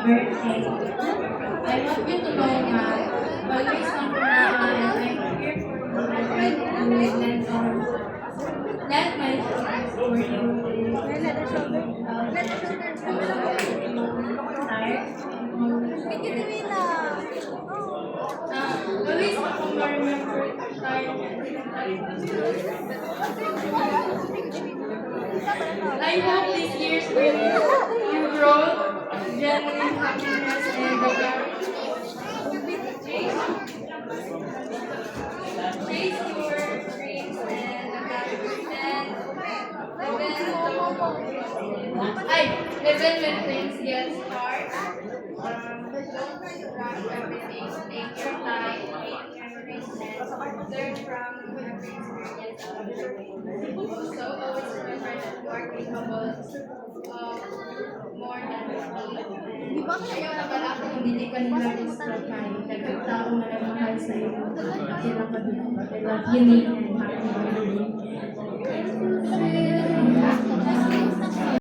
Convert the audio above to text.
birthday. I want you to know that always come to Naha and I'm here for you. I try to let my feelings for you. Tired. Always ako ma-remember tayo. I hope this year's bring you growth, genuine happiness, and the chase your dreams and even when things get hard, don't rush everything. Take your time, make memories, and learn from every experience along the way. So always remember that you are capable of more than you think. Ayaw na pala kung hindi ka nila disqualify. Dagang tao na nagmahal sa iyo. Sila pa din. I love you, Nate, and happy birthday.